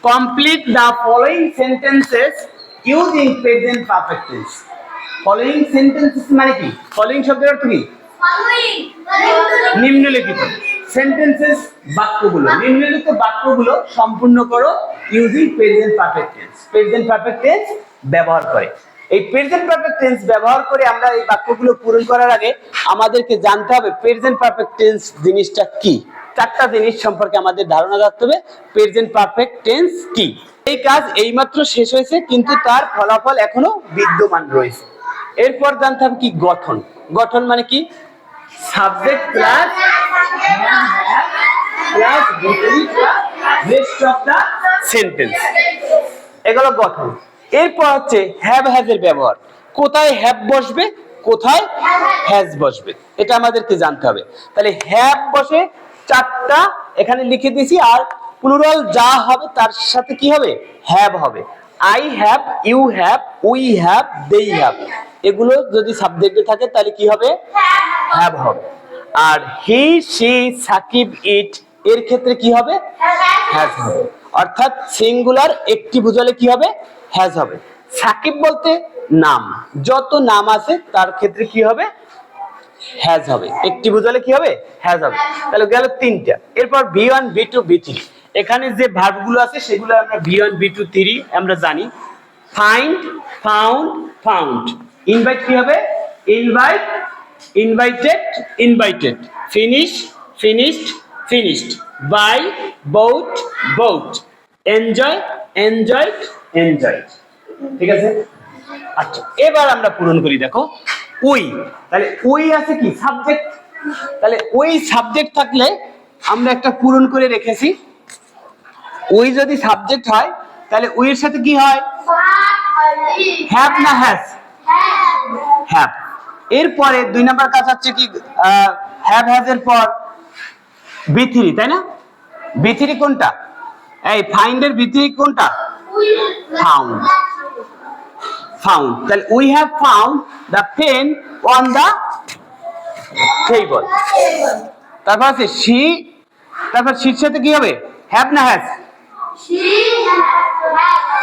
Complete the following sentences using present perfect tense. Following sentences মানে কি? Following শব্দের অর্থ কি? নিম্নলিখিত সেন্টেন্সেস বাক্যগুলো, নিম্নলিখিত বাক্যগুলো সম্পূর্ণ করো using present perfect tense. Present perfect tense ব্যবহার করে, এই প্রেজেন্ট পারফেক্ট টেন্স ব্যবহার করে আমরা এই বাক্যগুলো পূরণ করার আগে আমাদেরকে জানতে হবে প্রেজেন্ট পারফেক্ট টেন্স জিনিসটা কি। চারটা জিনিস সম্পর্কে আমাদের ধারণা রাখতে হবে। প্রেজেন্ট পারফেক্ট টেন্স কি? এই কাজ এইমাত্র শেষ হয়েছে, কিন্তু তার ফলাফল এখনো বিদ্যমান রয়েছে। এরপর জানতে হবে কি গঠন। গঠন মানে কি? Subject plus rest of the sentence, এগুলো গঠন। এরপর হচ্ছে হ্যাভ হ্যাজ এর ব্যবহার। কোথায় হ্যাভ বসবে, কোথায় হ্যাজ বসবে, এটা আমাদেরকে জানতে হবে। তাহলে হ্যাভ বসে চারটা এখানে লিখে দিয়েছি, আর প্লুরাল যা হবে তার সাথে কি হবে? হ্যাভ হবে। I have, you have, we have, they have, এগুলো যদি সাবজেক্টে থাকে তাহলে কি হবে? হ্যাভ হবে। আর হি, সি, সাকিব, ইট এর ক্ষেত্রে কি হবে? হ্যাজ হবে। অর্থাৎ সিঙ্গুলার একটি বুঝালে কি হবে? হ্যাজ হবে। সাকিব বলতে নাম, যত নাম আছে তার ক্ষেত্রে কি হবে? হ্যাজ হবে। একটি বুঝালে কি হবে? হ্যাজ হবে। তাহলে গেল তিনটা। এরপর V1, V2, V3, এখানে যে ভার্বগুলো আছে সেগুলো আমরা V1, V2, V3 আমরা জানি। Find, found, found. ইনভাইট কি হবে? Invite, invited, invited. Finish, finished, finished. Buy, bought, bought. Enjoy, enjoyed, enjoyed. ঠিক আছে? আচ্ছা, এবার আমরা পূরণ করি। দেখো উই, তাহলে উই আছে কি? সাবজেক্ট। তাহলে ওই সাবজেক্ট থাকলে আমরা একটা পূরণ করে রেখেছি। উই যদি সাবজেক্ট হয় তাহলে উই এর সাথে কি হয়? হ্যাভ না হ্যাজ? হ্যাভ। এরপরে 2 নাম্বার কাজ হচ্ছে কি? হ্যাভ হ্যাজ এর পর V3, তাই না? V3 কোনটা? এই ফাইন্ড এর V3 কোনটা? ফাউন্ড। ফাউন্ড। তাহলে we have found the pen on the table. তারপর আছে শি, তারপর শির সাথে কি হবে? হ্যাভ না হ্যাজ?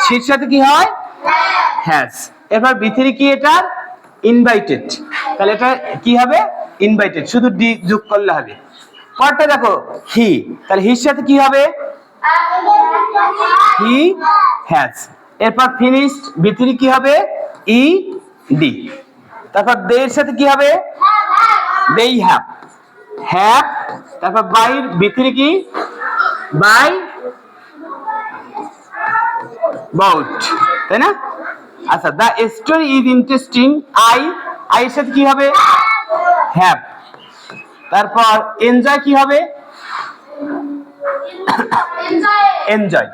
শির সাথে কি হয়? হ্যাজ। এরপর V3 কি? এটা ইনভাইটেড, তাহলে এটা কি হবে? ইনভাইটেড, শুধু ডি যোগ করলে হবে। পরটা দেখো হি, তাহলে হির সাথে কি হবে? He has. এরপর ফিনিশড, V3 কি হবে? E D. তারপর দে এর সাথে কি হবে? they have, have। তারপর বাই V3 কি? বাই বাউট, তাই না? আচ্ছা, the story is interesting. I, I এর সাথে কি হবে? হ্যাভ। তারপর এনজয় কি হবে? এনজয়।